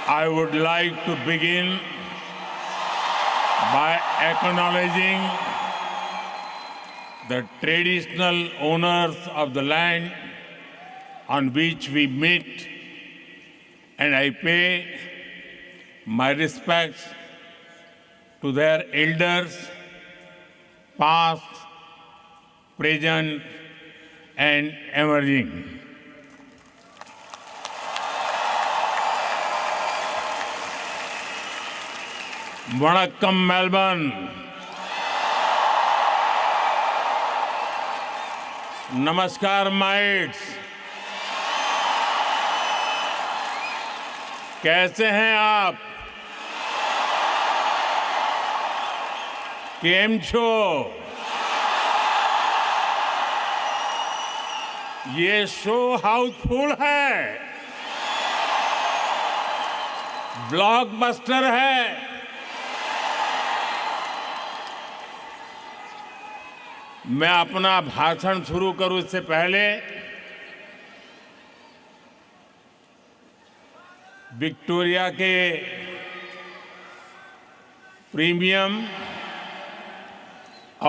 I would like to begin by acknowledging the traditional owners of the land on which we meet, and I pay my respects to their elders, past, present, and emerging. Vanakkam, Melbourne. नमस्कार mites, कैसे हैं आप? केम छो? ये show Housefull है, blockbuster है। मैं अपना भाषण शुरू करूं इससे पहले विक्टोरिया के प्रीमियम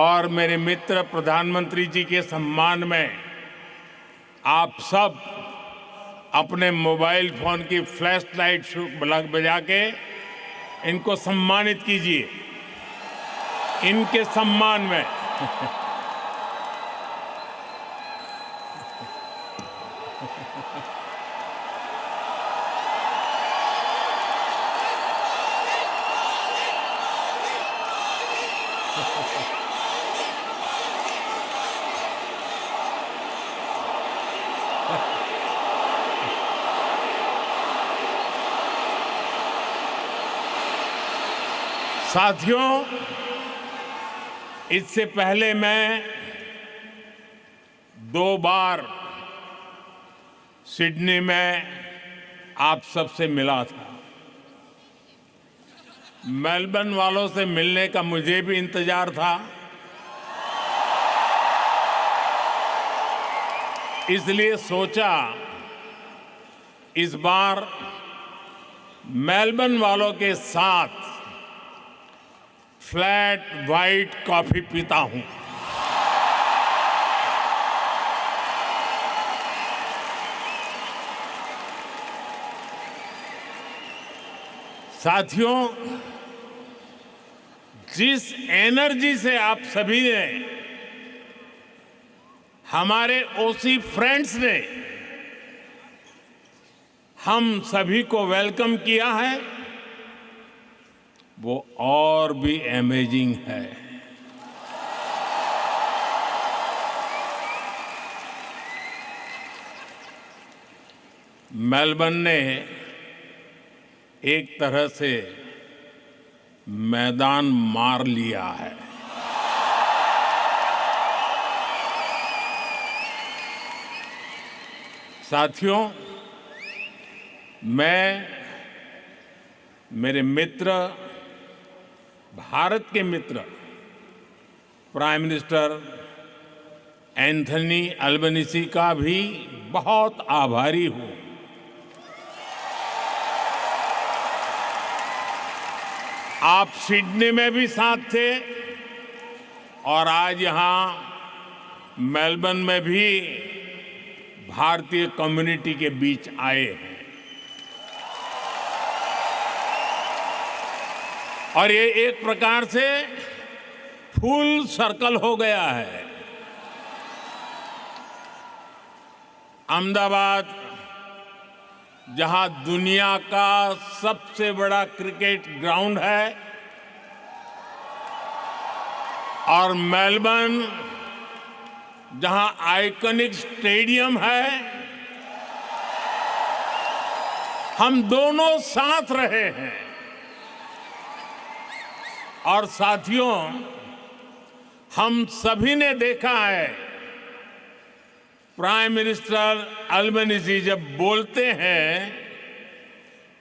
और मेरे मित्र प्रधानमंत्री जी के सम्मान में आप सब अपने मोबाइल फोन की फ्लैश लाइट बजा के इनको सम्मानित कीजिए। इनके सम्मान में साथियों, इससे पहले मैं 2 बार सिडनी में आप सबसे मिला था। मेलबर्न वालों से मिलने का मुझे भी इंतजार था, इसलिए सोचा इस बार मेलबर्न वालों के साथ फ्लैट वाइट कॉफी पीता हूं। साथियों, जिस एनर्जी से आप सभी ने, हमारे ओसी फ्रेंड्स ने हम सभी को वेलकम किया है, वो और भी अमेजिंग है। मेलबर्न ने एक तरह से मैदान मार लिया है। साथियों, मैं मेरे मित्र, भारत के मित्र प्राइम मिनिस्टर एंथनी अल्बनीज़ी का भी बहुत आभारी हूं। आप सिडनी में भी साथ थे और आज यहां मेलबर्न में भी भारतीय कम्युनिटी के बीच आए हैं। और ये एक प्रकार से फुल सर्कल हो गया है। अहमदाबाद, जहां दुनिया का सबसे बड़ा क्रिकेट ग्राउंड है, और मेलबर्न जहां आइकॉनिक स्टेडियम है, हम दोनों साथ रहे हैं। और साथियों, हम सभी ने देखा है, प्राइम मिनिस्टर अल्बनीज़ी जब बोलते हैं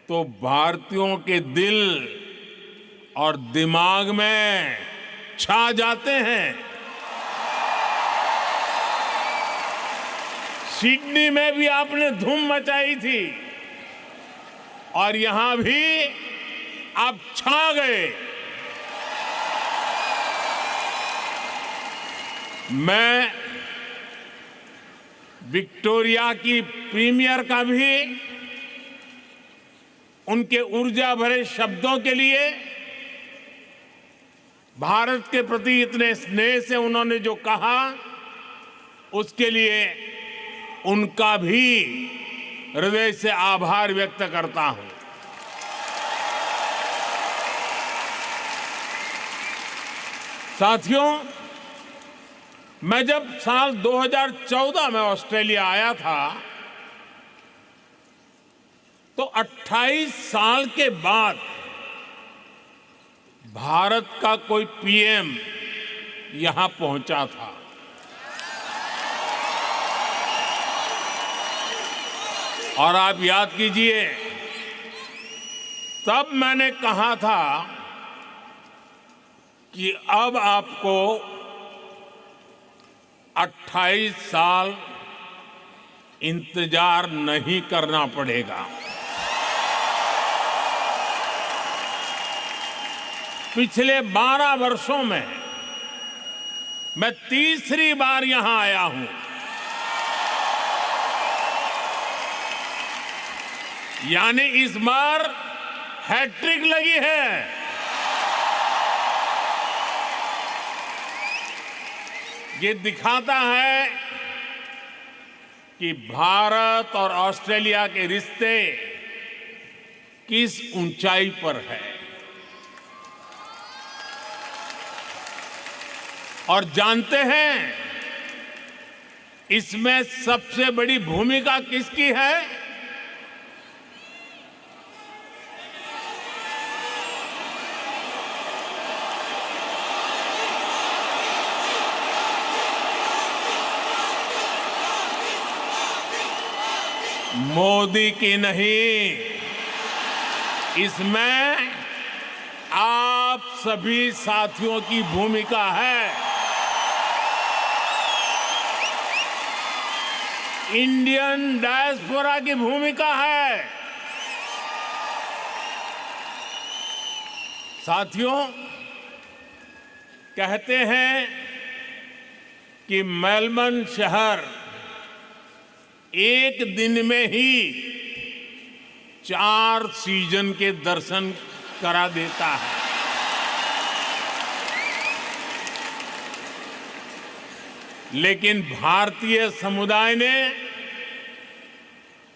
तो भारतीयों के दिल और दिमाग में छा जाते हैं। सिडनी में भी आपने धूम मचाई थी। और यहां भी आप छा गए। मैं विक्टोरिया की प्रीमियर का भी उनके ऊर्जा भरे शब्दों के लिए, भारत के प्रति इतने स्नेह से उन्होंने जो कहा, उसके लिए उनका भी हृदय से आभार व्यक्त करता हूं। साथियों, मैं जब साल 2014 में ऑस्ट्रेलिया आया था तो 28 साल के बाद भारत का कोई पीएम यहां पहुंचा था। और आप याद कीजिए, तब मैंने कहा था कि अब आपको 28 साल इंतजार नहीं करना पड़ेगा। पिछले 12 वर्षों में मैं तीसरी बार यहां आया हूं। यानी इस बार हैट्रिक लगी है। ये दिखाता है कि भारत और ऑस्ट्रेलिया के रिश्ते किस ऊंचाई पर है। और जानते हैं इसमें सबसे बड़ी भूमिका किसकी है? मोदी की नहीं, इसमें आप सभी साथियों की भूमिका है। इंडियन डायस्पोरा की भूमिका है। साथियों, कहते हैं कि मेलबर्न शहर एक दिन में ही 4 सीजन के दर्शन करा देता है। लेकिन भारतीय समुदाय ने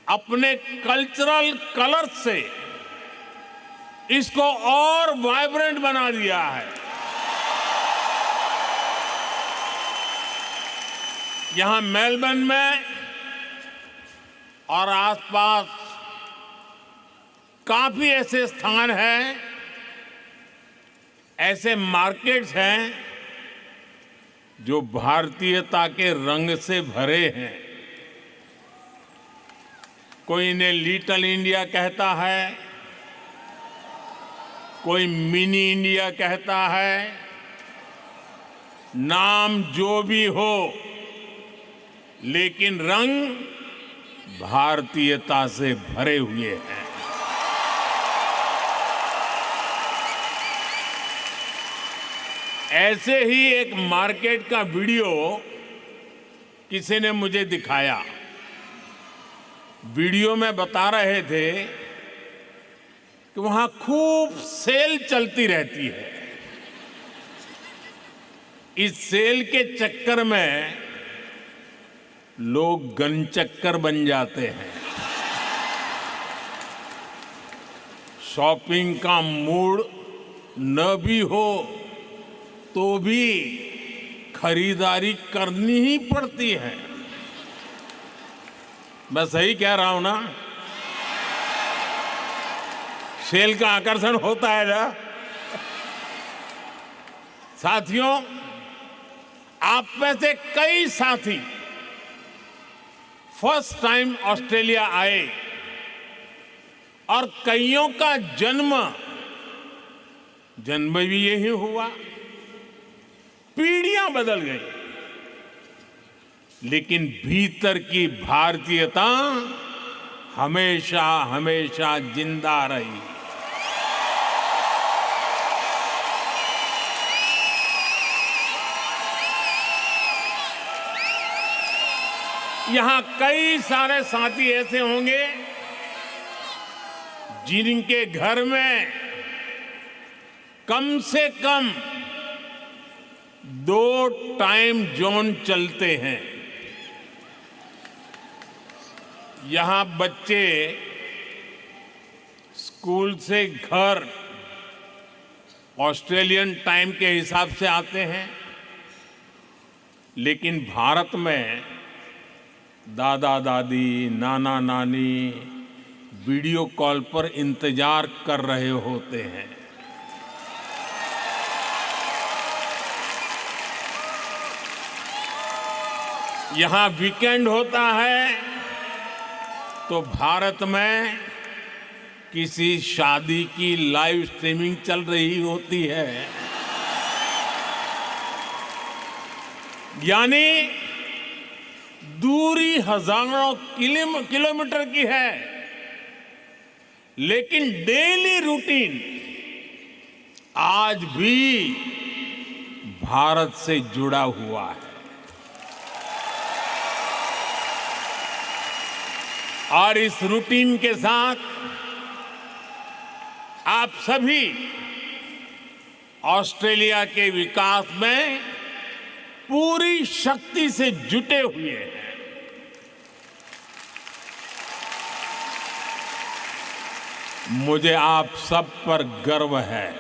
अपने कल्चरल कलर से इसको और वाइब्रेंट बना दिया है। यहां मेलबर्न में और आसपास काफी ऐसे स्थान हैं, ऐसे मार्केट्स हैं जो भारतीयता के रंग से भरे हैं। कोई इन्हें लिटिल इंडिया कहता है, कोई मिनी इंडिया कहता है। नाम जो भी हो, लेकिन रंग भारतीयता से भरे हुए हैं। ऐसे ही एक मार्केट का वीडियो किसी ने मुझे दिखाया। वीडियो में बता रहे थे कि वहां खूब सेल चलती रहती है। इस सेल के चक्कर में लोग गनचक्कर बन जाते हैं। शॉपिंग का मूड न भी हो तो भी खरीदारी करनी ही पड़ती है। मैं सही कह रहा हूं ना? सेल का आकर्षण होता है ना? साथियों, आप में से कई साथी फर्स्ट टाइम ऑस्ट्रेलिया आए और कईयों का जन्म भी यही हुआ। पीढ़ियां बदल गई, लेकिन भीतर की भारतीयता हमेशा हमेशा जिंदा रही। यहां कई सारे साथी ऐसे होंगे जिनके घर में कम से कम 2 टाइम जोन चलते हैं। यहां बच्चे स्कूल से घर ऑस्ट्रेलियन टाइम के हिसाब से आते हैं, लेकिन भारत में दादा दादी, नाना नानी वीडियो कॉल पर इंतजार कर रहे होते हैं। यहां वीकेंड होता है तो भारत में किसी शादी की लाइव स्ट्रीमिंग चल रही होती है। यानी दूरी हजारों किलोमीटर की है, लेकिन डेली रूटीन आज भी भारत से जुड़ा हुआ है। और इस रूटीन के साथ आप सभी ऑस्ट्रेलिया के विकास में पूरी शक्ति से जुटे हुए हैं। मुझे आप सब पर गर्व है।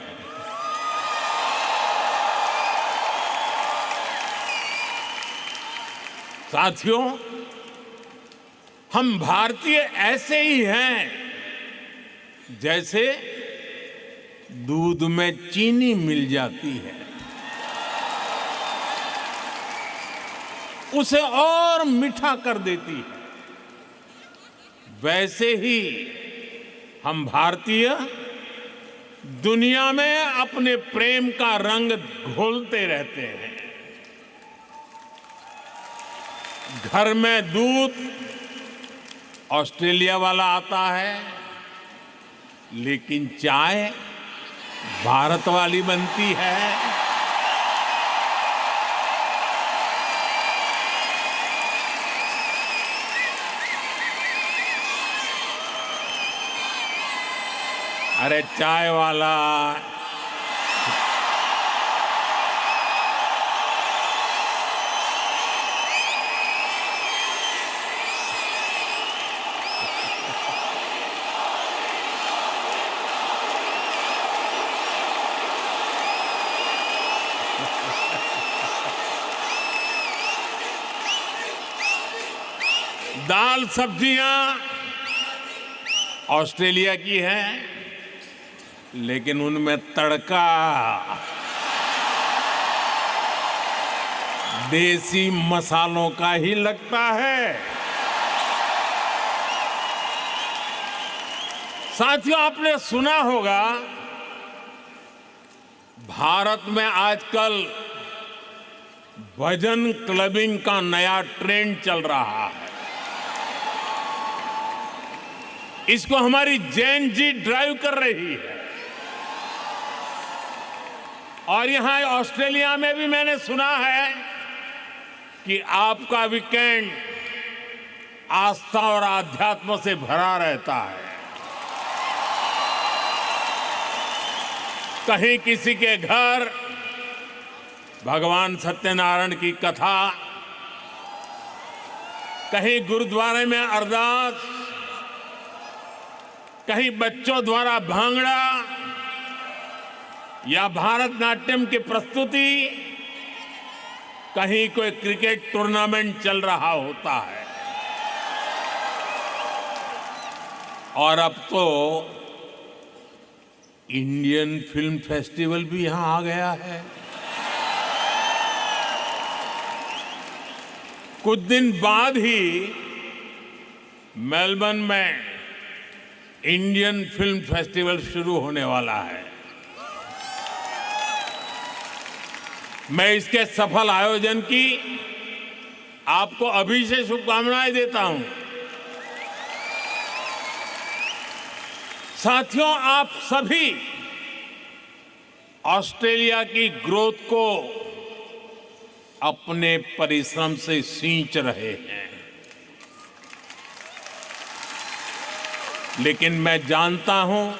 साथियों, हम भारतीय ऐसे ही हैं जैसे दूध में चीनी मिल जाती है, उसे और मीठा कर देती है। वैसे ही हम भारतीय दुनिया में अपने प्रेम का रंग घोलते रहते हैं। घर में दूध ऑस्ट्रेलिया वाला आता है, लेकिन चाय भारत वाली बनती है। अरे चाय वाला दाल सब्जियां ऑस्ट्रेलिया की हैं, लेकिन उनमें तड़का देसी मसालों का ही लगता है। साथियों, आपने सुना होगा भारत में आजकल भजन क्लबिंग का नया ट्रेंड चल रहा है। इसको हमारी जेन जी ड्राइव कर रही है। और यहां ऑस्ट्रेलिया में भी मैंने सुना है कि आपका वीकेंड आस्था और आध्यात्म से भरा रहता है। कहीं किसी के घर भगवान सत्यनारायण की कथा, कहीं गुरुद्वारे में अरदास, कहीं बच्चों द्वारा भांगड़ा या भारतनाट्यम की प्रस्तुति, कहीं कोई क्रिकेट टूर्नामेंट चल रहा होता है। और अब तो इंडियन फिल्म फेस्टिवल भी यहां आ गया है। कुछ दिन बाद ही मेलबर्न में इंडियन फिल्म फेस्टिवल शुरू होने वाला है। मैं इसके सफल आयोजन की आपको अभी से शुभकामनाएं देता हूं। साथियों, आप सभी ऑस्ट्रेलिया की ग्रोथ को अपने परिश्रम से सींच रहे हैं, लेकिन मैं जानता हूं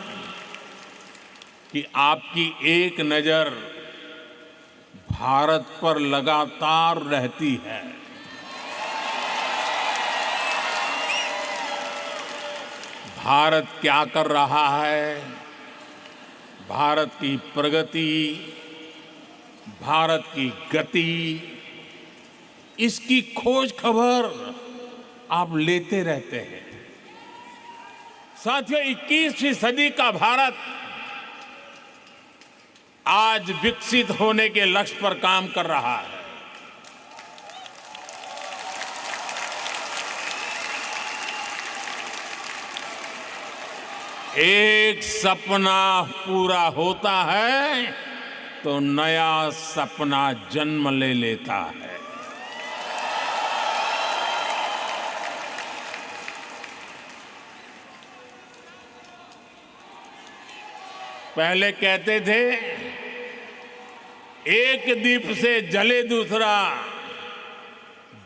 कि आपकी एक नजर भारत पर लगातार रहती है। भारत क्या कर रहा है, भारत की प्रगति, भारत की गति, इसकी खोज खबर आप लेते रहते हैं। साथियों, 21वीं सदी का भारत आज विकसित होने के लक्ष्य पर काम कर रहा है। एक सपना पूरा होता है तो नया सपना जन्म ले लेता है। पहले कहते थे एक दीप से जले दूसरा,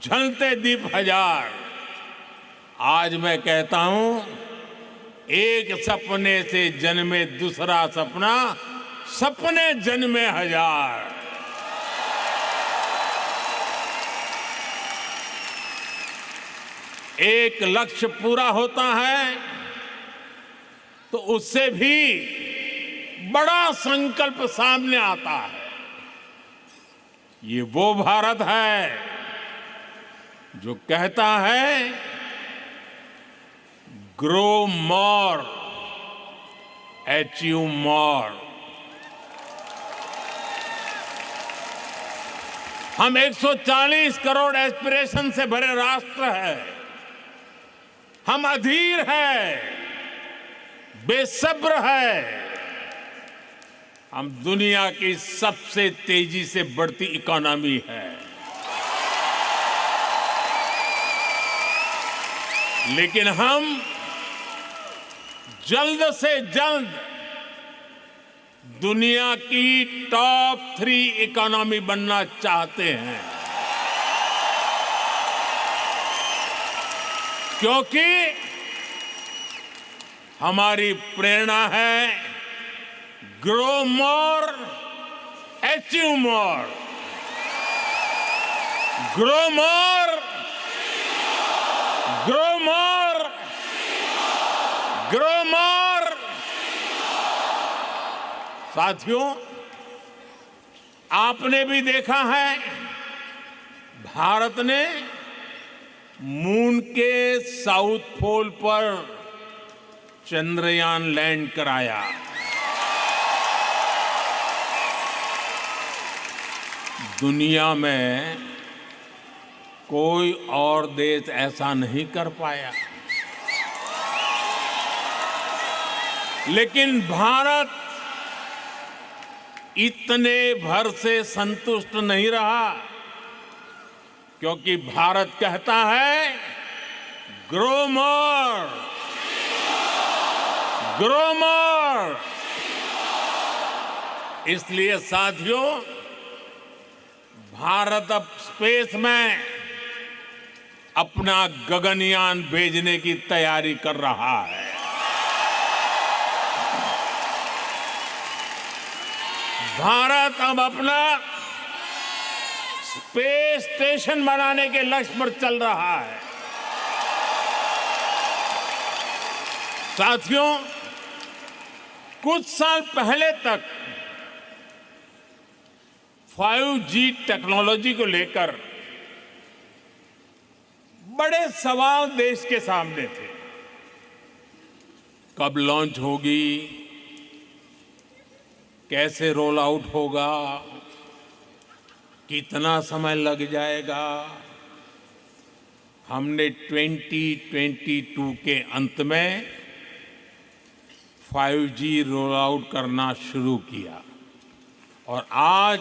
जलते दीप हजार। आज मैं कहता हूं, एक सपने से जन्मे दूसरा सपना, सपने जन्मे हजार। एक लक्ष्य पूरा होता है तो उससे भी बड़ा संकल्प सामने आता है। ये वो भारत है जो कहता है, ग्रो मोर, अचीव मोर। हम 140 करोड़ एस्पिरेशन से भरे राष्ट्र है। हम अधीर है, बेसब्र है। हम दुनिया की सबसे तेजी से बढ़ती इकोनॉमी है, लेकिन हम जल्द से जल्द दुनिया की टॉप 3 इकोनॉमी बनना चाहते हैं, क्योंकि हमारी प्रेरणा है grow more, achieve more. Grow more, grow more, grow more. साथियों, आपने भी देखा है, भारत ने मून के साउथ पोल पर चंद्रयान लैंड कराया। दुनिया में कोई और देश ऐसा नहीं कर पाया, लेकिन भारत इतने भर से संतुष्ट नहीं रहा, क्योंकि भारत कहता है ग्रो मोर, ग्रो मोर। इसलिए साथियों, भारत अब स्पेस में अपना गगनयान भेजने की तैयारी कर रहा है। भारत अब अपना स्पेस स्टेशन बनाने के लक्ष्य पर चल रहा है। साथियों, कुछ साल पहले तक 5G टेक्नोलॉजी को लेकर बड़े सवाल देश के सामने थे। कब लॉन्च होगी, कैसे रोल आउट होगा, कितना समय लग जाएगा। हमने 2022 के अंत में 5G रोल आउट करना शुरू किया और आज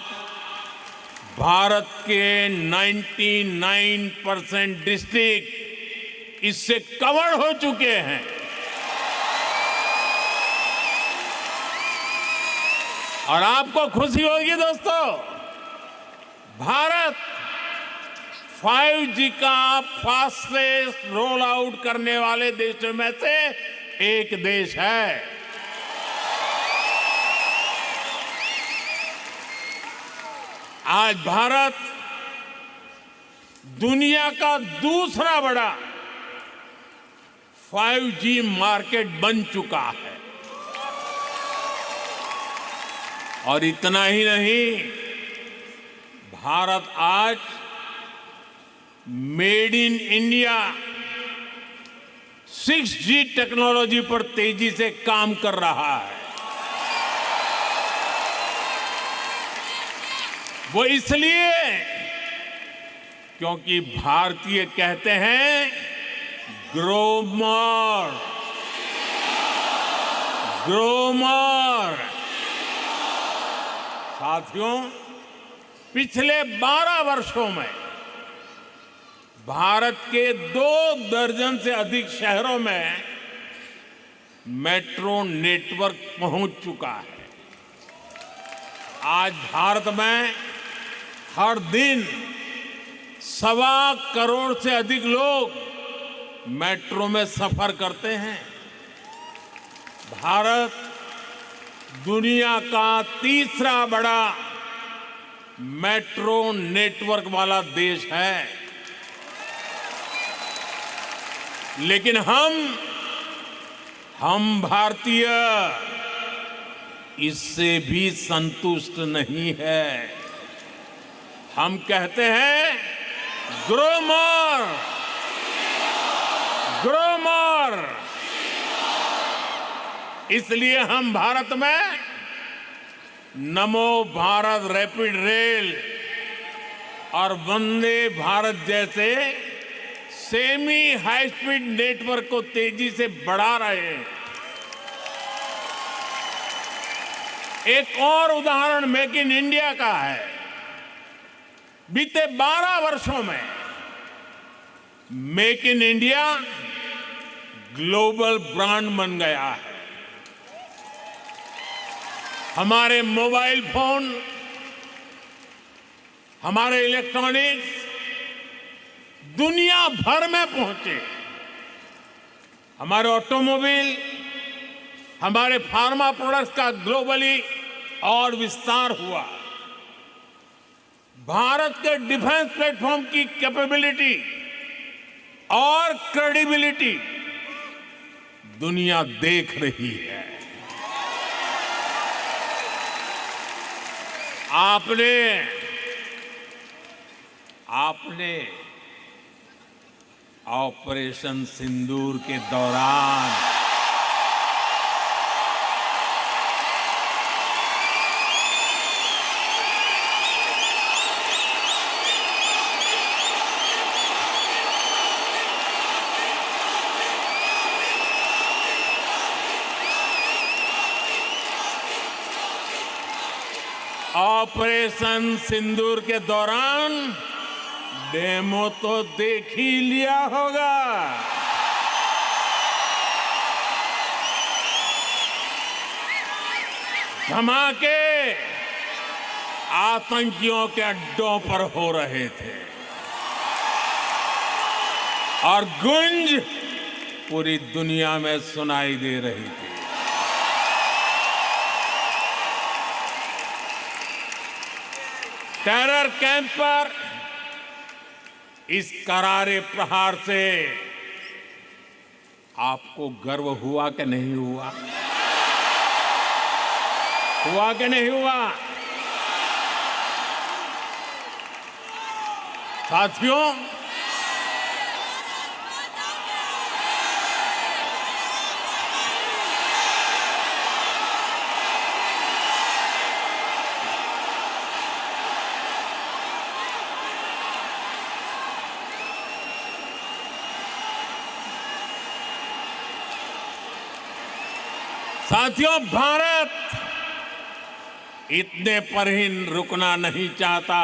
भारत के 99% डिस्ट्रिक्ट इससे कवर हो चुके हैं। और आपको खुशी होगी दोस्तों, भारत 5G का फास्टेस्ट रोल आउट करने वाले देशों में से एक देश है। आज भारत दुनिया का दूसरा बड़ा 5G मार्केट बन चुका है। और इतना ही नहीं, भारत आज made in India 6G technology पर तेजी से काम कर रहा है। वो इसलिए क्योंकि भारतीय कहते हैं ग्रो मोर, ग्रो मोर। साथियों, पिछले 12 वर्षों में भारत के 2 दर्जन से अधिक शहरों में मेट्रो नेटवर्क पहुंच चुका है। आज भारत में हर दिन 1.25 करोड़ से अधिक लोग मेट्रो में सफर करते हैं। भारत दुनिया का तीसरा बड़ा मेट्रो नेटवर्क वाला देश है। लेकिन हम भारतीय इससे भी संतुष्ट नहीं है। हम कहते हैं ग्रो मोर, ग्रो मोर। इसलिए हम भारत में नमो भारत रैपिड रेल और वंदे भारत जैसे सेमी हाई स्पीड नेटवर्क को तेजी से बढ़ा रहे हैं। एक और उदाहरण मेक इन इंडिया का है। बीते 12 वर्षों में make in India global brand बन गया है। हमारे मोबाइल फोन, हमारे इलेक्ट्रॉनिक्स दुनिया भर में पहुंचे। हमारे ऑटोमोबाइल, हमारे फार्मा प्रोडक्ट्स का ग्लोबली और विस्तार हुआ। भारत के डिफेंस प्लेटफॉर्म की कैपेबिलिटी और क्रेडिबिलिटी दुनिया देख रही है। आपने ऑपरेशन सिंदूर के दौरान ऑपरेशन सिंदूर के दौरान डेमो तो देख ही लिया होगा। धमाके आतंकियों के अड्डों पर हो रहे थे और गूंज पूरी दुनिया में सुनाई दे रही थी। टेरर कैंप पर इस करारे प्रहार से आपको गर्व हुआ कि नहीं हुआ? हुआ कि नहीं हुआ? साथियों, भारत इतने पर ही रुकना नहीं चाहता।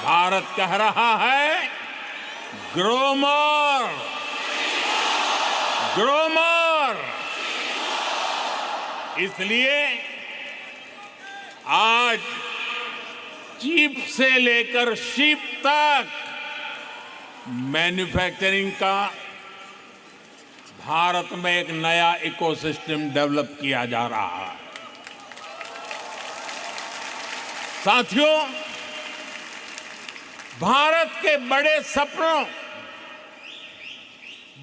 भारत कह रहा है ग्रो मोर, ग्रो मोर। इसलिए आज चिप से लेकर शिप तक मैन्युफैक्चरिंग का भारत में एक नया इकोसिस्टम डेवलप किया जा रहा है। साथियों, भारत के बड़े सपनों,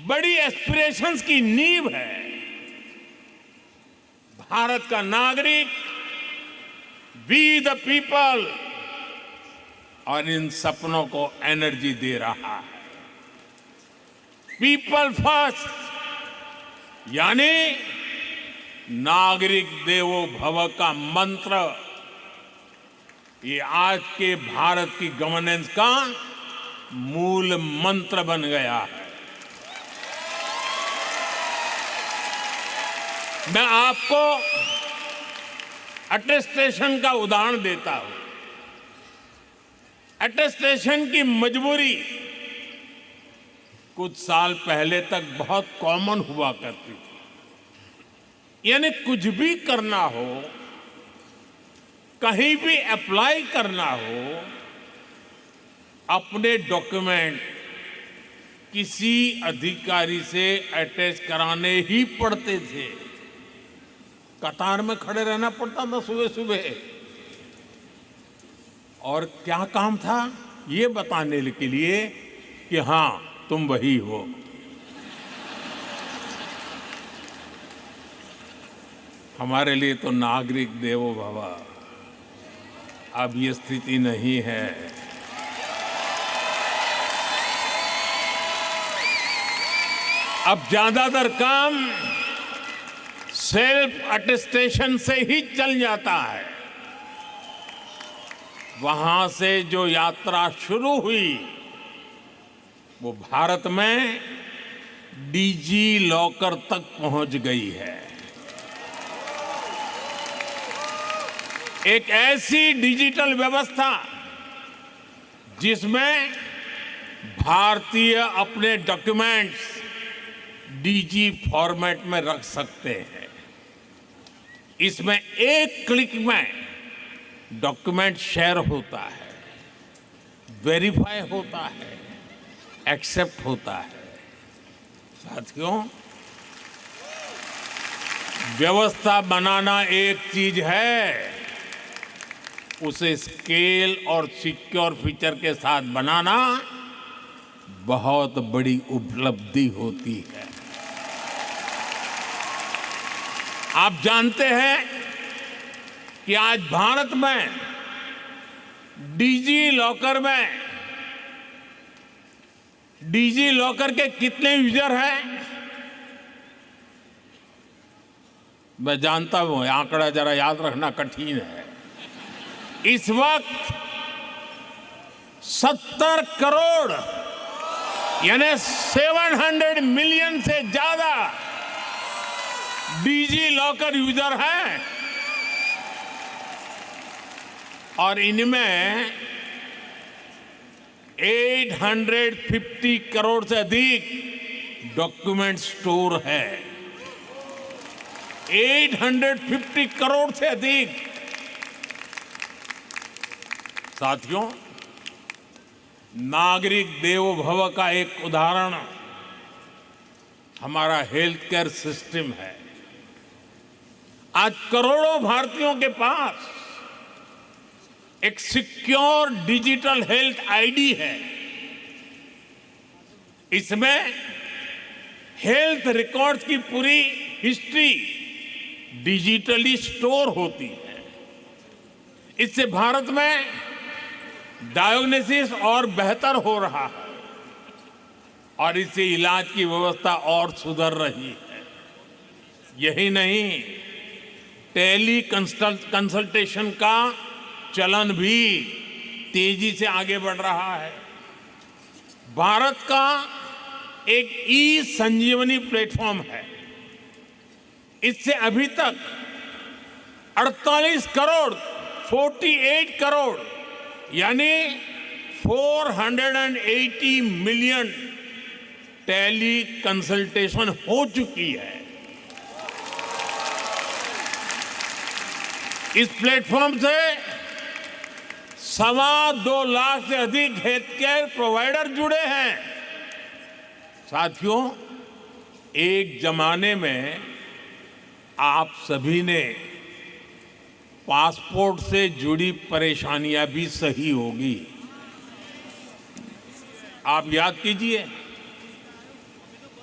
बड़ी एस्पिरेशंस की नींव है भारत का नागरिक, वी द पीपल, और इन सपनों को एनर्जी दे रहा है। पीपल फर्स्ट, यानी नागरिक देवो भव का मंत्र, ये आज के भारत की गवर्नेंस का मूल मंत्र बन गया है। मैं आपको अटेस्टेशन का उदाहरण देता हूं। अटेस्टेशन की मजबूरी कुछ साल पहले तक बहुत कॉमन हुआ करती थी। यानी कुछ भी करना हो, कहीं भी अप्लाई करना हो, अपने डॉक्यूमेंट किसी अधिकारी से अटैच कराने ही पड़ते थे। कतार में खड़े रहना पड़ता था सुबह सुबह, और क्या काम था, ये बताने के लिए कि हां तुम वही हो। हमारे लिए तो नागरिक देवो भव अब ये स्थिति नहीं है। अब ज्यादातर काम सेल्फ अटेस्टेशन से ही चल जाता है। वहां से जो यात्रा शुरू हुई वो भारत में डीजी लॉकर तक पहुंच गई है। एक ऐसी डिजिटल व्यवस्था जिसमें भारतीय अपने डॉक्यूमेंट्स डीजी फॉर्मेट में रख सकते हैं। इसमें एक क्लिक में डॉक्यूमेंट शेयर होता है, वेरीफाई होता है, एक्सेप्ट होता है। साथियों, व्यवस्था बनाना एक चीज है, उसे स्केल और सिक्योर फीचर के साथ बनाना बहुत बड़ी उपलब्धि होती है। आप जानते हैं कि आज भारत में डिजी लॉकर के कितने यूजर हैं? मैं जानता हूं आंकड़ा जरा याद रखना कठिन है। इस वक्त 70 करोड़ यानी 700 मिलियन से ज्यादा डिजी लॉकर यूजर हैं, और इनमें 850 करोड़ से अधिक डॉक्यूमेंट स्टोर है। 850 करोड़ से अधिक। साथियों, नागरिक देवो भव का एक उदाहरण हमारा हेल्थ केयर सिस्टम है। आज करोड़ों भारतीयों के पास एक सिक्योर डिजिटल हेल्थ आईडी है। इसमें हेल्थ रिकॉर्ड्स की पूरी हिस्ट्री डिजिटली स्टोर होती है। इससे भारत में डायग्नोसिस और बेहतर हो रहा है, और इससे इलाज की व्यवस्था और सुधर रही है। यही नहीं, टेली कंसल्टेशन का चलन भी तेजी से आगे बढ़ रहा है। भारत का एक ई संजीवनी प्लेटफॉर्म है। इससे अभी तक 48 करोड़ यानी 480 मिलियन टेली कंसल्टेशन हो चुकी है। इस प्लेटफॉर्म से 2.25 लाख से अधिक हेल्थ केयर प्रोवाइडर जुड़े हैं। साथियों, एक जमाने में आप सभी ने पासपोर्ट से जुड़ी परेशानियां भी सही होगी। आप याद कीजिए,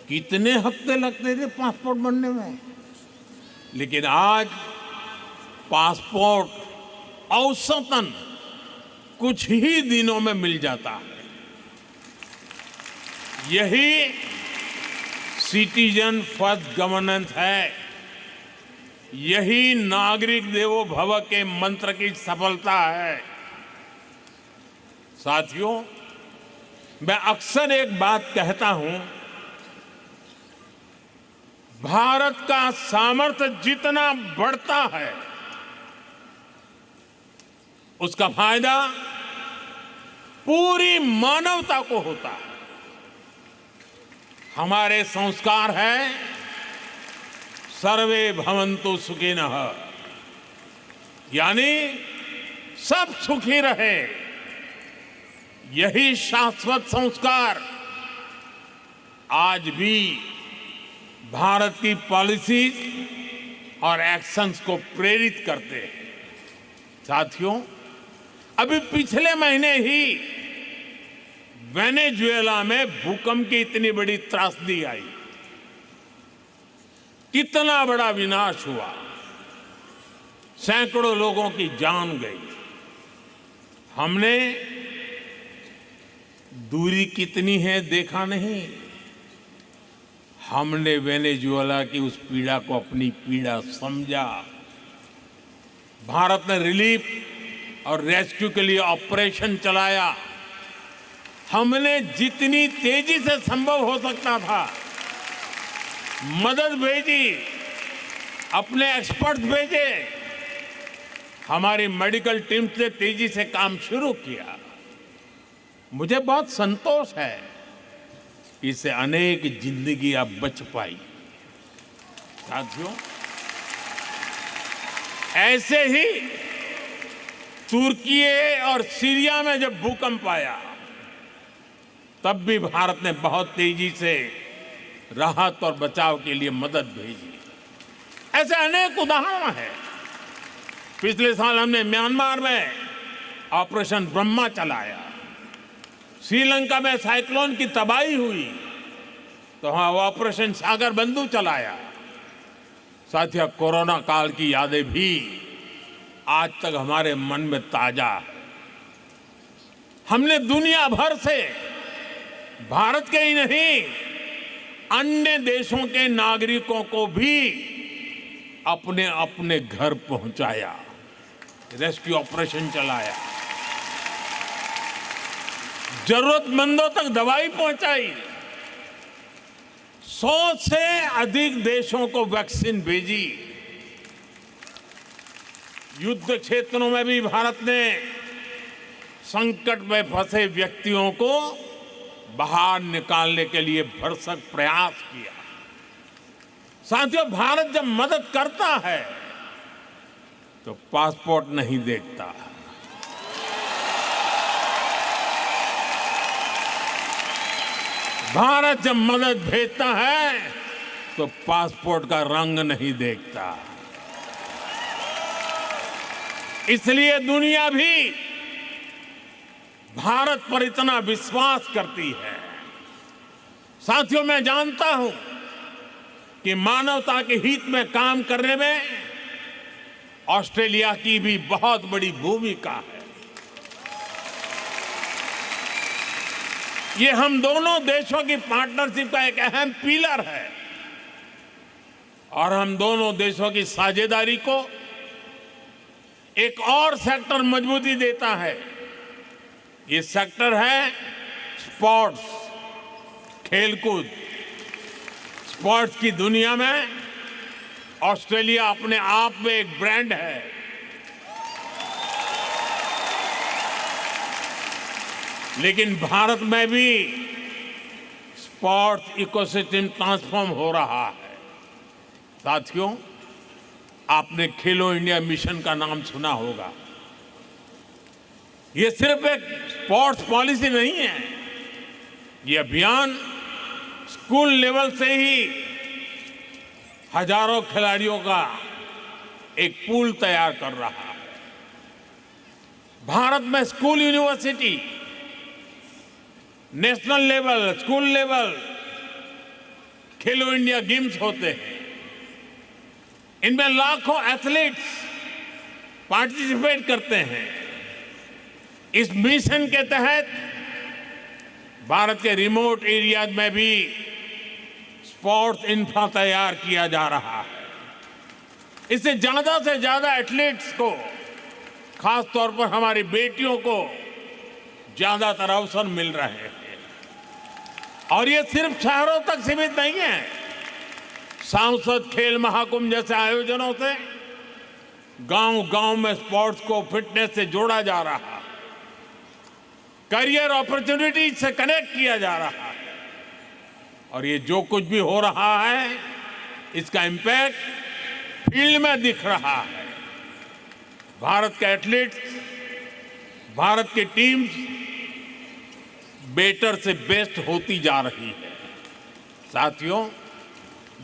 कितने हफ्ते लगते थे पासपोर्ट बनने में, लेकिन आज पासपोर्ट औसतन कुछ ही दिनों में मिल जाता है। यही सिटीजन फर्स्ट गवर्नेंस है, यही नागरिक देवो भव के मंत्र की सफलता है। साथियों, मैं अक्सर एक बात कहता हूं, भारत का सामर्थ्य जितना बढ़ता है उसका फायदा पूरी मानवता को होता है। हमारे संस्कार है सर्वे भवन्तु सुखिनः, यानी सब सुखी रहे। यही शाश्वत संस्कार आज भी भारत की पॉलिसीज और एक्शंस को प्रेरित करते हैं। साथियों, अभी पिछले महीने ही वेनेजुएला में भूकंप की इतनी बड़ी त्रासदी आई, कितना बड़ा विनाश हुआ, सैकड़ों लोगों की जान गई। हमने दूरी कितनी है देखा नहीं, हमने वेनेजुएला की उस पीड़ा को अपनी पीड़ा समझा। भारत ने रिलीफ और रेस्क्यू के लिए ऑपरेशन चलाया। हमने जितनी तेजी से संभव हो सकता था मदद भेजी, अपने एक्सपर्ट भेजे, हमारी मेडिकल टीम से तेजी से काम शुरू किया। मुझे बहुत संतोष है, इससे अनेक जिंदगियां बच पाई। साथियों, ऐसे ही तुर्की और सीरिया में जब भूकंप आया तब भी भारत ने बहुत तेजी से राहत और बचाव के लिए मदद भेजी। ऐसे अनेक उदाहरण हैं। पिछले साल हमने म्यांमार में ऑपरेशन ब्रह्मा चलाया। श्रीलंका में साइक्लोन की तबाही हुई तो वहां ऑपरेशन सागर बंधु चलाया। साथियों, कोरोना काल की यादें भी आज तक हमारे मन में ताजा है। हमने दुनिया भर से भारत के ही नहीं अन्य देशों के नागरिकों को भी अपने अपने घर पहुंचाया, रेस्क्यू ऑपरेशन चलाया, जरूरतमंदों तक दवाई पहुंचाई। 100 से अधिक देशों को वैक्सीन भेजी। युद्ध क्षेत्रों में भी भारत ने संकट में फंसे व्यक्तियों को बाहर निकालने के लिए भरसक प्रयास किया। साथियों, भारत जब मदद करता है तो पासपोर्ट नहीं देखता। भारत जब मदद भेजता है तो पासपोर्ट का रंग नहीं देखता। इसलिए दुनिया भी भारत पर इतना विश्वास करती है। साथियों, मैं जानता हूं कि मानवता के हित में काम करने में ऑस्ट्रेलिया की भी बहुत बड़ी भूमिका है। ये हम दोनों देशों की पार्टनरशिप का एक अहम पिलर है और हम दोनों देशों की साझेदारी को एक और सेक्टर मजबूती देता है। ये सेक्टर है स्पोर्ट्स, खेलकूद। स्पोर्ट्स की दुनिया में ऑस्ट्रेलिया अपने आप में एक ब्रांड है। लेकिन भारत में भी स्पोर्ट्स इकोसिस्टम ट्रांसफॉर्म हो रहा है। साथियों, आपने खेलो इंडिया मिशन का नाम सुना होगा। ये सिर्फ एक स्पोर्ट्स पॉलिसी नहीं है, ये अभियान स्कूल लेवल से ही हजारों खिलाड़ियों का एक पूल तैयार कर रहा है। भारत में school, university, national level, school level खेलो इंडिया गेम्स होते हैं। इनमें लाखों एथलीट्स पार्टिसिपेट करते हैं। इस मिशन के तहत भारत के रिमोट एरियाज में भी स्पोर्ट्स इंफ्रा तैयार किया जा रहा है। इससे ज्यादा से ज्यादा एथलीट्स को, खास तौर पर हमारी बेटियों को ज्यादातर अवसर मिल रहे हैं। और ये सिर्फ शहरों तक सीमित नहीं है। सांसद खेल महाकुंभ जैसे आयोजनों से गांव-गांव में स्पोर्ट्स को फिटनेस से जोड़ा जा रहा है, करियर अपॉर्चुनिटीज से कनेक्ट किया जा रहा है। और ये जो कुछ भी हो रहा है, इसका इंपैक्ट फील्ड में दिख रहा है। भारत के एथलीट्स, भारत की टीम्स बेटर से बेस्ट होती जा रही है। साथियों,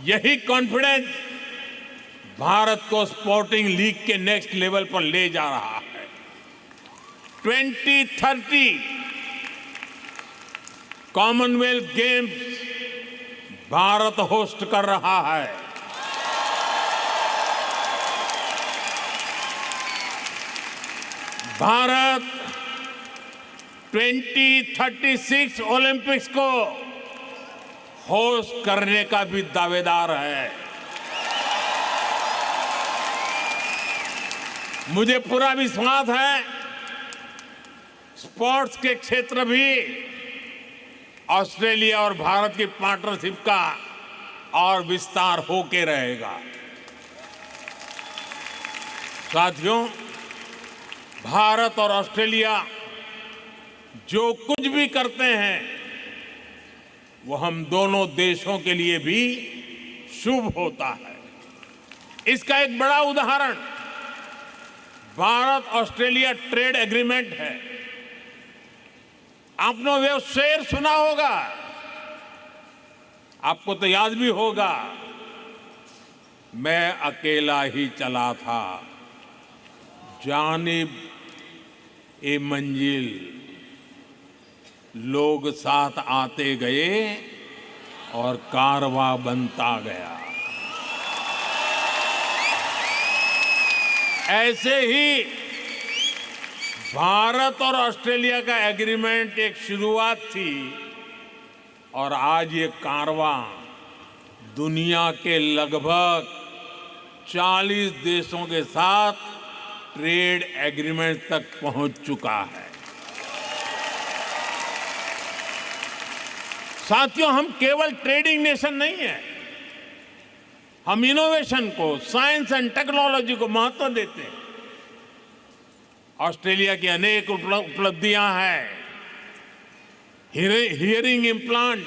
यही कॉन्फिडेंस भारत को स्पोर्टिंग लीग के नेक्स्ट लेवल पर ले जा रहा है। 2030 कॉमनवेल्थ गेम्स भारत होस्ट कर रहा है। भारत 2036 ओलंपिक्स को होस्ट करने का भी दावेदार है। मुझे पूरा विश्वास है, स्पोर्ट्स के क्षेत्र भी ऑस्ट्रेलिया और भारत की पार्टनरशिप का और विस्तार होके रहेगा। साथियों, भारत और ऑस्ट्रेलिया जो कुछ भी करते हैं, वो हम दोनों देशों के लिए भी शुभ होता है। इसका एक बड़ा उदाहरण भारत ऑस्ट्रेलिया ट्रेड एग्रीमेंट है। आपने वो शेर सुना होगा, आपको तो याद भी होगा, मैं अकेला ही चला था, जानिब ए मंजिल, लोग साथ आते गए और कारवां बनता गया। ऐसे ही भारत और ऑस्ट्रेलिया का एग्रीमेंट एक शुरुआत थी और आज ये कारवां दुनिया के लगभग 40 देशों के साथ ट्रेड एग्रीमेंट तक पहुंच चुका है। साथियों, हम केवल ट्रेडिंग नेशन नहीं है, हम इनोवेशन को, साइंस एंड टेक्नोलॉजी को महत्व देते हैं। ऑस्ट्रेलिया की अनेक उपलब्धियां हैं। Hearing implant,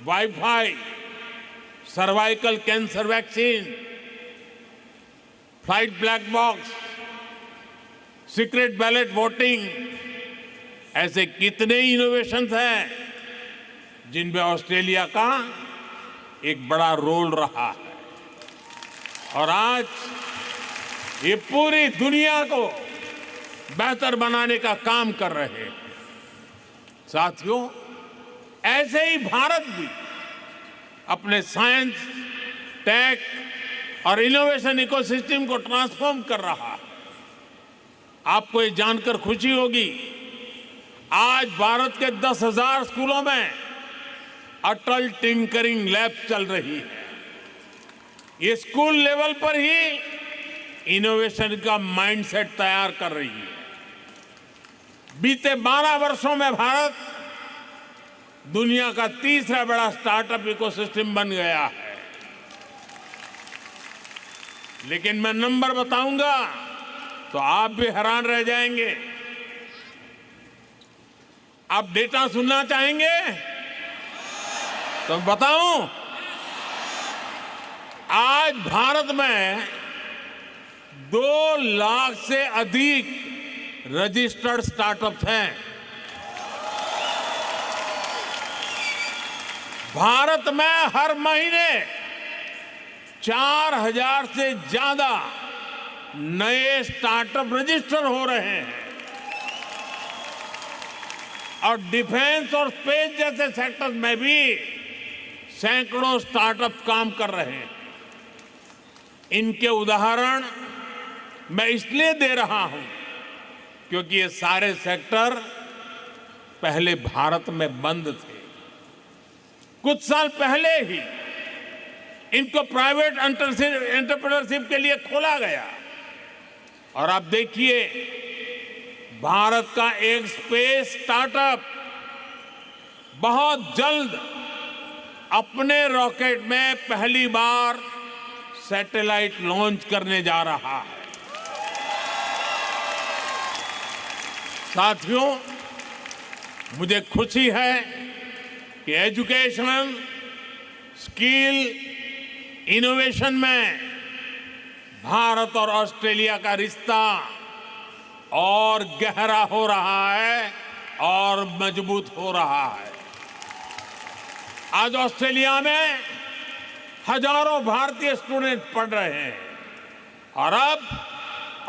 wifi, cervical cancer vaccine, flight black box, secret ballot voting, ऐसे कितने इनोवेशंस हैं जिनमें ऑस्ट्रेलिया का एक बड़ा रोल रहा है। और आज ये पूरी दुनिया को बेहतर बनाने का काम कर रहे हैं। साथियों, ऐसे ही भारत भी अपने साइंस, टेक और इनोवेशन इकोसिस्टम को ट्रांसफॉर्म कर रहा है। आपको ये जानकर खुशी होगी, आज भारत के 10,000 स्कूलों में अटल टिंकरिंग लैब चल रही है। ये स्कूल लेवल पर ही इनोवेशन का माइंडसेट तैयार कर रही है। बीते 12 वर्षों में भारत दुनिया का तीसरा बड़ा स्टार्टअप इकोसिस्टम बन गया है। लेकिन मैं नंबर बताऊंगा तो आप भी हैरान रह जाएंगे। आप डेटा सुनना चाहेंगे तो बताऊं, आज भारत में 2 लाख से अधिक रजिस्टर्ड स्टार्टअप्स हैं। भारत में हर महीने 4000 से ज्यादा नए स्टार्टअप रजिस्टर हो रहे हैं और डिफेंस और स्पेस जैसे सेक्टर में भी सैकड़ों स्टार्टअप काम कर रहे हैं। इनके उदाहरण मैं इसलिए दे रहा हूं क्योंकि ये सारे सेक्टर पहले भारत में बंद थे। कुछ साल पहले ही इनको प्राइवेट एंटरप्रेन्योरशिप के लिए खोला गया और आप देखिए भारत का एक स्पेस स्टार्टअप बहुत जल्द अपने रॉकेट में पहली बार सैटेलाइट लॉन्च करने जा रहा है। साथियों, मुझे खुशी है कि एजुकेशन, स्किल, इनोवेशन में भारत और ऑस्ट्रेलिया का रिश्ता और गहरा हो रहा है और मजबूत हो रहा है। आज ऑस्ट्रेलिया में हजारों भारतीय स्टूडेंट पढ़ रहे हैं और अब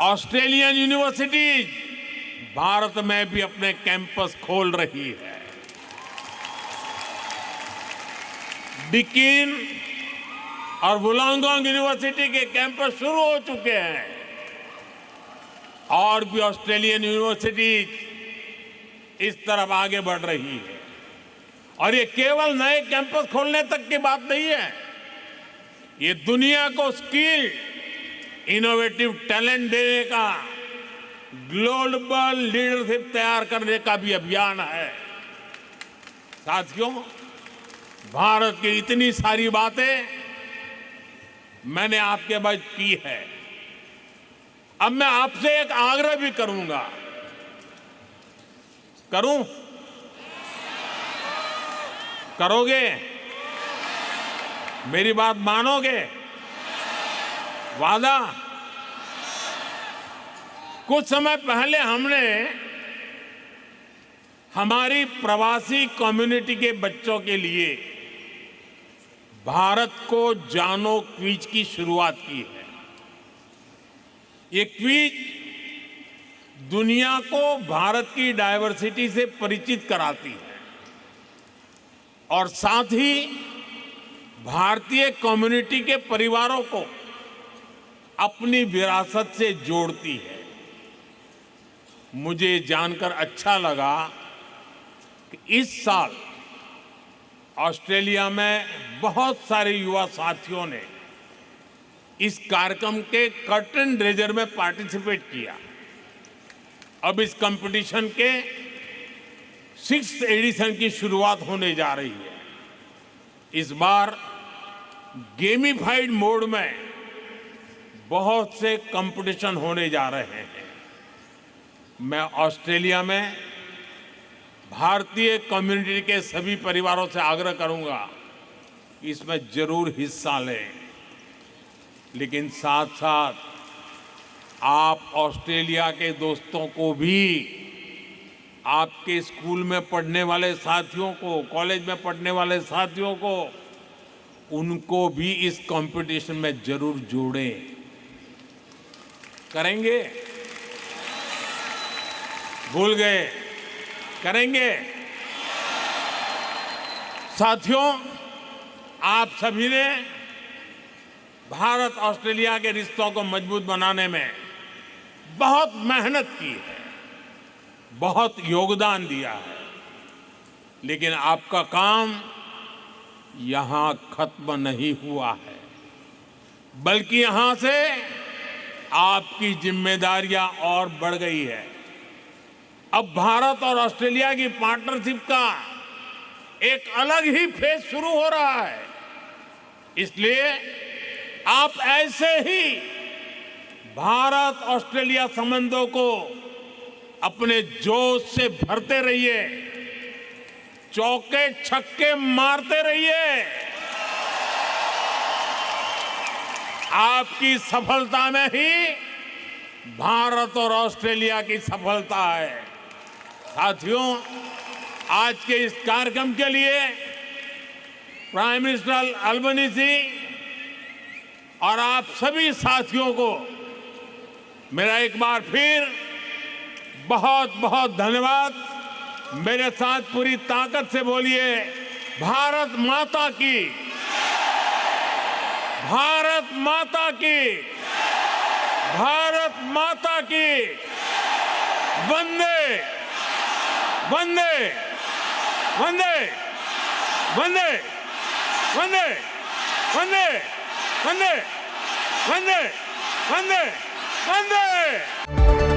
ऑस्ट्रेलियन यूनिवर्सिटीज भारत में भी अपने कैंपस खोल रही है। डिकीन और वुलांगोंग यूनिवर्सिटी के कैंपस शुरू हो चुके हैं और भी ऑस्ट्रेलियन यूनिवर्सिटीज इस तरफ आगे बढ़ रही है। और ये केवल नए कैंपस खोलने तक की बात नहीं है, ये दुनिया को स्किल, इनोवेटिव टैलेंट देने का, ग्लोबल लीडरशिप तैयार करने का भी अभियान है। साथियों, भारत की इतनी सारी बातें मैंने आपके बाद की है। अब मैं आपसे एक आग्रह भी करूंगा। करूं? करोगे? मेरी बात मानोगे? वादा? कुछ समय पहले हमने हमारी प्रवासी कम्युनिटी के बच्चों के लिए भारत को जानो क्विज की शुरुआत की है। ये क्विज दुनिया को भारत की डायवर्सिटी से परिचित कराती है और साथ ही भारतीय कम्युनिटी के परिवारों को अपनी विरासत से जोड़ती है। मुझे जानकर अच्छा लगा कि इस साल ऑस्ट्रेलिया में बहुत सारे युवा साथियों ने इस कार्यक्रम के कर्टन रेजर में पार्टिसिपेट किया। अब इस कंपटीशन के 6th एडिशन की शुरुआत होने जा रही है। इस बार गेमिफाइड मोड में बहुत से कंपटीशन होने जा रहे हैं। मैं ऑस्ट्रेलिया में भारतीय कम्युनिटी के सभी परिवारों से आग्रह करूंगा कि इसमें जरूर हिस्सा लें, लेकिन साथ साथ आप ऑस्ट्रेलिया के दोस्तों को भी, आपके स्कूल में पढ़ने वाले साथियों को, कॉलेज में पढ़ने वाले साथियों को, उनको भी इस कंपटीशन में जरूर जोड़ें। करेंगे? भूल गए? करेंगे? साथियों, आप सभी ने भारत ऑस्ट्रेलिया के रिश्तों को मजबूत बनाने में बहुत मेहनत की है, बहुत योगदान दिया है, लेकिन आपका काम यहां खत्म नहीं हुआ है, बल्कि यहां से आपकी जिम्मेदारियां और बढ़ गई है। अब भारत और ऑस्ट्रेलिया की पार्टनरशिप का एक अलग ही फेज शुरू हो रहा है। इसलिए आप ऐसे ही भारत ऑस्ट्रेलिया संबंधों को अपने जोश से भरते रहिए, चौके छक्के मारते रहिए। आपकी सफलता में ही भारत और ऑस्ट्रेलिया की सफलता है। साथियों, आज के इस कार्यक्रम के लिए प्राइम मिनिस्टर अल्बनीजी और आप सभी साथियों को मेरा एक बार फिर बहुत बहुत धन्यवाद। मेरे साथ पूरी ताकत से बोलिए, भारत माता की, भारत माता की, भारत माता की, वंदे वंदे वंदे वंदे वंदे वंदे वंदे वंदे वंदे वंदे।